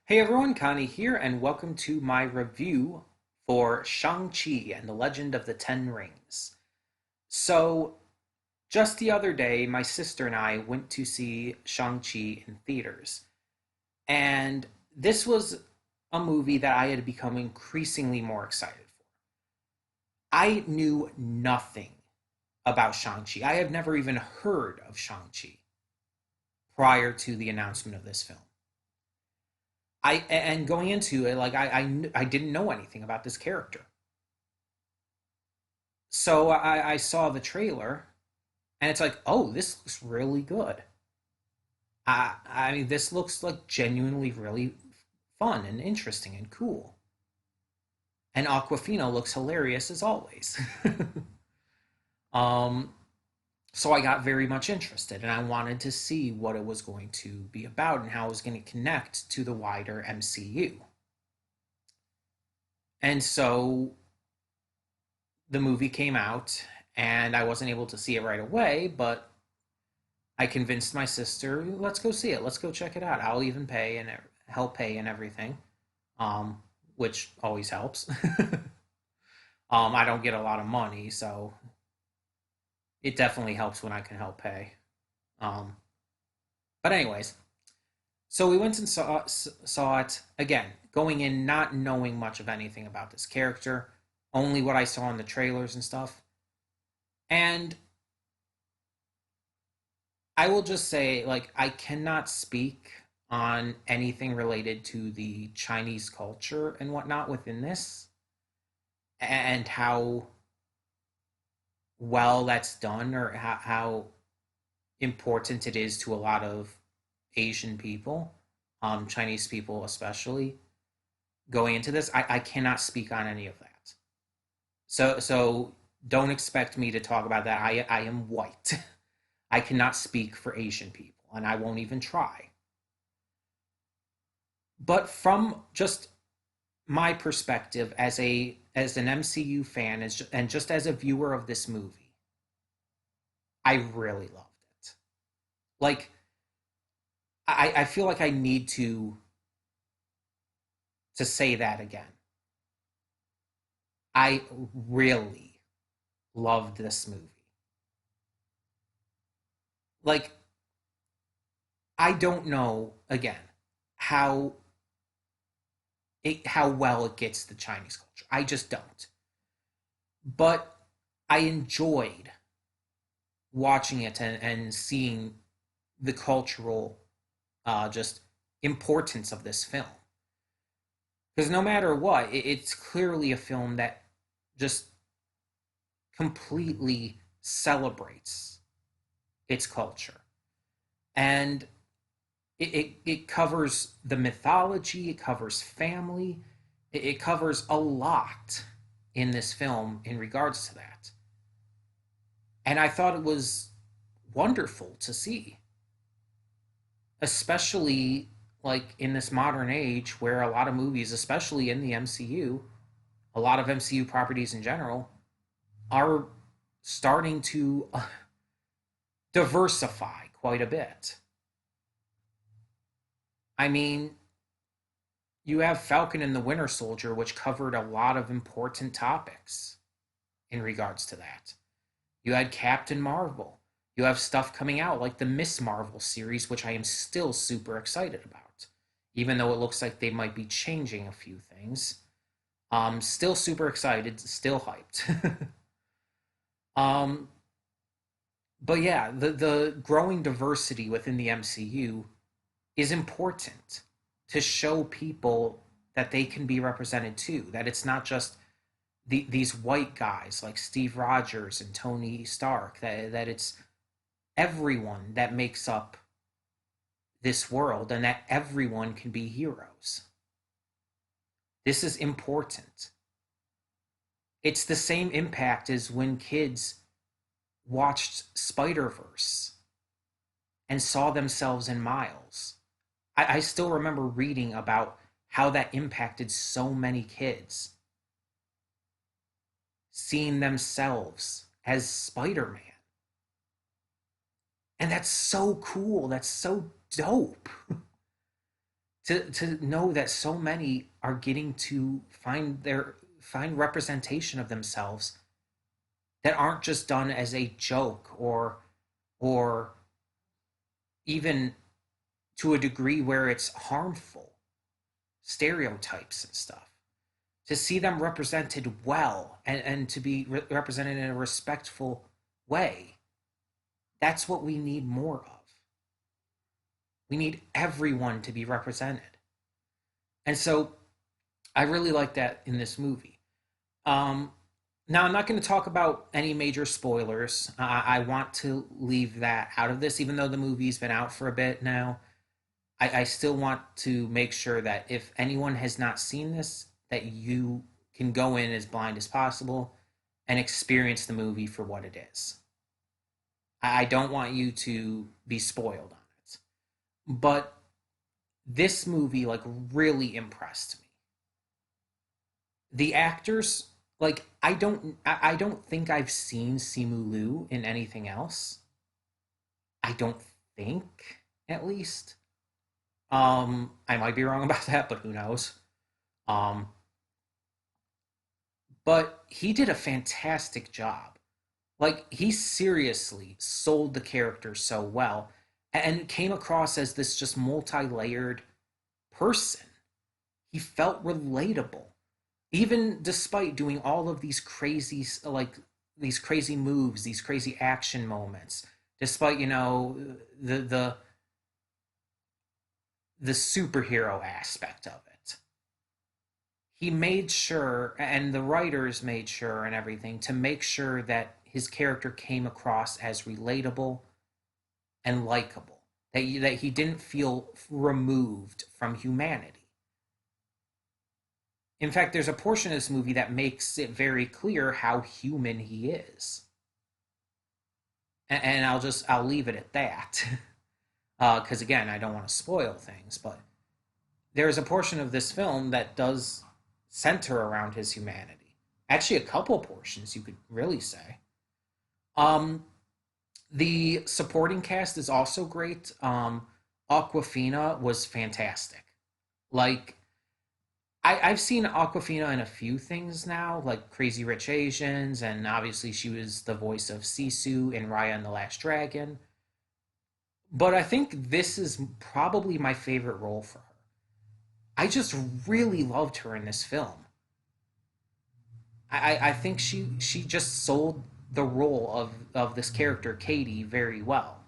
Hey everyone, Connie here, and welcome to my review for Shang-Chi and the Legend of the Ten Rings. So, just the other day, my sister and I went to see Shang-Chi in theaters, and this was a movie that I had become increasingly more excited for. I knew nothing about Shang-Chi. I have never even heard of Shang-Chi prior to the announcement of this film. And going into it, I didn't know anything about this character. So I saw the trailer, and it's like, oh, this looks really good. I mean, this looks like genuinely really fun and interesting and cool. And Aquafina looks hilarious as always. um, so I got very much interested, and I wanted to see what it was going to be about and how it was going to connect to the wider MCU. And so the movie came out, and I wasn't able to see it right away, but I convinced my sister, let's go see it. Let's go check it out. I'll even pay and help pay and everything, um, which always helps. I don't get a lot of money, so it definitely helps when I can help pay. Um, but anyways, so we went and saw it again, going in not knowing much of anything about this character, only what I saw in the trailers and stuff. And I will just say, like, I cannot speak on anything related to the Chinese culture and whatnot within this and how well that's done or how important it is to a lot of Asian people, Chinese people especially, going into this. I cannot speak on any of that. So don't expect me to talk about that. I am white. I cannot speak for Asian people, and I won't even try. But from just my perspective as an MCU fan and just as a viewer of this movie, I really loved it. Like I feel like I need to say that again. I really loved this movie. Like I don't know again how how well it gets the Chinese culture. I just don't. But I enjoyed watching it and seeing the cultural just importance of this film. Because no matter what, it's clearly a film that just completely celebrates its culture. And it covers the mythology, it covers family, it covers a lot in this film in regards to that. And I thought it was wonderful to see, especially like in this modern age where a lot of movies, especially in the MCU, a lot of MCU properties in general, are starting to diversify quite a bit. I mean, you have Falcon and the Winter Soldier, which covered a lot of important topics in regards to that. You had Captain Marvel. You have stuff coming out like the Miss Marvel series, which I am still super excited about, even though it looks like they might be changing a few things. Still super excited, still hyped. um, but yeah, the growing diversity within the MCU is important to show people that they can be represented too. That it's not just these white guys like Steve Rogers and Tony Stark. That it's everyone that makes up this world, and that everyone can be heroes. This is important. It's the same impact as when kids watched Spider-Verse and saw themselves in Miles. I still remember reading about how that impacted so many kids, seeing themselves as Spider-Man. And that's so cool. That's so dope to know that so many are getting to find representation of themselves that aren't just done as a joke or even to a degree where it's harmful, stereotypes and stuff. To see them represented well and to be represented in a respectful way, that's what we need more of. We need everyone to be represented. And so I really like that in this movie. Um, Now, I'm not going to talk about any major spoilers. I want to leave that out of this, even though the movie's been out for a bit now. I still want to make sure that if anyone has not seen this, that you can go in as blind as possible and experience the movie for what it is. I don't want you to be spoiled on it. But this movie like really impressed me. The actors, like I don't think I've seen Simu Liu in anything else. I don't think, at least. I might be wrong about that, but who knows? Um, but he did a fantastic job. Like he seriously sold the character so well and came across as this just multi-layered person. He felt relatable, even despite doing all of these crazy these crazy moves, these crazy action moments, despite the superhero aspect of it. He made sure, and the writers made sure, and everything to make sure that his character came across as relatable and likable. That he didn't feel removed from humanity. In fact, there's a portion of this movie that makes it very clear how human he is. And I'll leave it at that. Because again, I don't want to spoil things, but there's a portion of this film that does center around his humanity. Actually, a couple portions you could really say. Um, the supporting cast is also great. Aquafina was fantastic. Like I've seen Aquafina in a few things now, like Crazy Rich Asians, and obviously she was the voice of Sisu in Raya and the Last Dragon. But I think this is probably my favorite role for her. I just really loved her in this film. I think she just sold the role of this character Katie very well,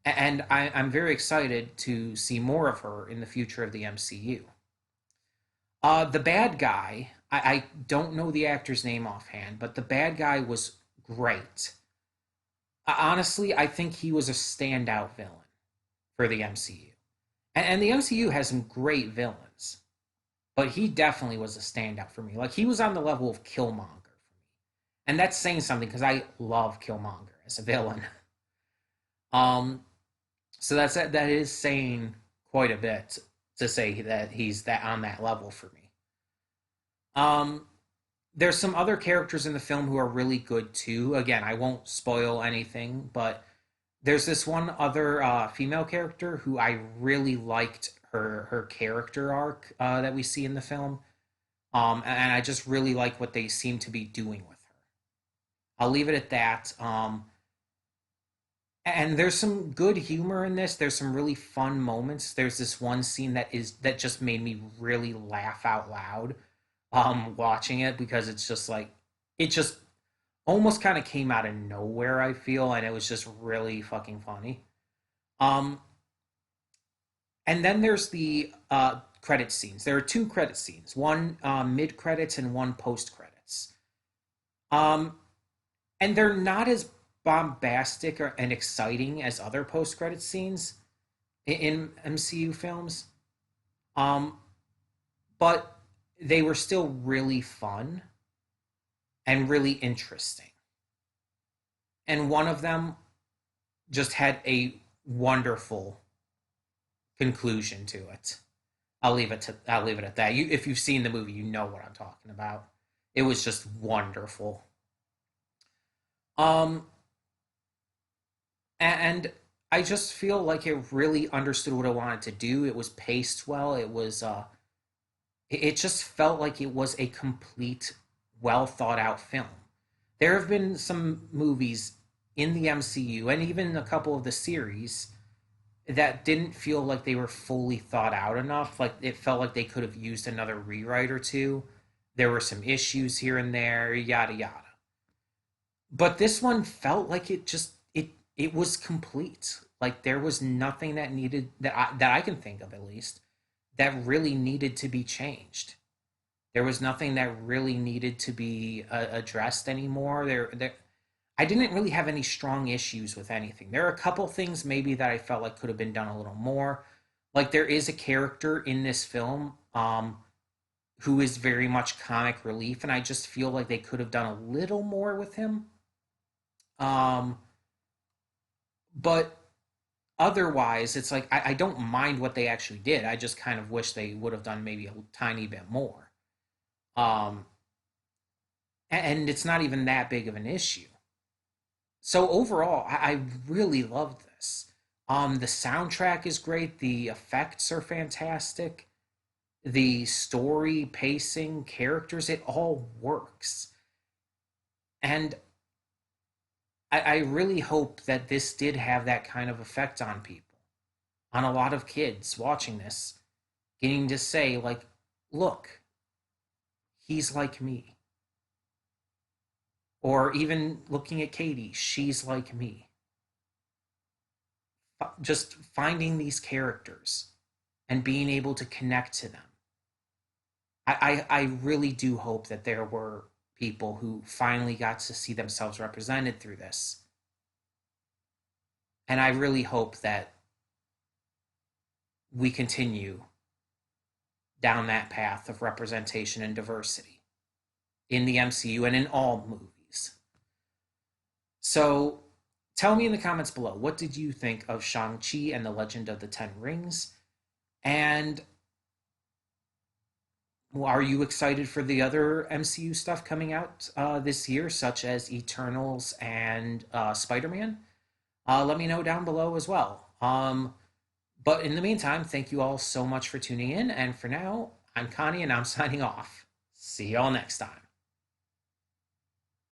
and I'm very excited to see more of her in the future of the MCU. The bad guy, I don't know the actor's name offhand, but the bad guy was great. Honestly, I think he was a standout villain for the MCU, and the MCU has some great villains, but he definitely was a standout for me. Like he was on the level of Killmonger for me, and that's saying something because I love Killmonger as a villain. Um, so that is saying quite a bit to say that he's that on that level for me. Um, there's some other characters in the film who are really good too. Again, I won't spoil anything, but there's this one other female character who I really liked her character arc that we see in the film. And I just really like what they seem to be doing with her. I'll leave it at that. And there's some good humor in this. There's some really fun moments. There's this one scene that just made me really laugh out loud watching it because it's just like it just almost kind of came out of nowhere, I feel, and it was just really fucking funny. Um and then there's the credit scenes. There are two credit scenes, one mid credits and one post credits. Um and they're not as bombastic and exciting as other post credit scenes in MCU films. Um but they were still really fun and really interesting. And one of them just had a wonderful conclusion to it. I'll leave it at that. You, if you've seen the movie, you know what I'm talking about. It was just wonderful. Um, and I just feel like it really understood what it wanted to do. It was paced well. It just felt like it was a complete, well thought out film. There have been some movies in the MCU and even a couple of the series that didn't feel like they were fully thought out enough. Like it felt like they could have used another rewrite or two. There were some issues here and there, yada yada. But this one felt like it was complete. Like there was nothing that needed that I can think of at least that really needed to be changed. There was nothing that really needed to be addressed anymore. I didn't really have any strong issues with anything. There are a couple things maybe that I felt like could have been done a little more. Like there is a character in this film who is very much comic relief, and I just feel like they could have done a little more with him. Um, but otherwise, it's like I don't mind what they actually did. I just kind of wish they would have done maybe a tiny bit more. Um, and it's not even that big of an issue. So overall, I really loved this. The soundtrack is great. The effects are fantastic. The story, pacing, characters, it all works. And I really hope that this did have that kind of effect on people, on a lot of kids watching this, getting to say, like, look, he's like me. Or even looking at Katie, she's like me. Just finding these characters and being able to connect to them. I really do hope that there were people who finally got to see themselves represented through this. And I really hope that we continue down that path of representation and diversity in the MCU and in all movies. So tell me in the comments below, what did you think of Shang-Chi and the Legend of the Ten Rings? And are you excited for the other MCU stuff coming out this year, such as Eternals and Spider-Man? Let me know down below as well. But in the meantime, thank you all so much for tuning in. And for now, I'm Connie and I'm signing off. See y'all next time.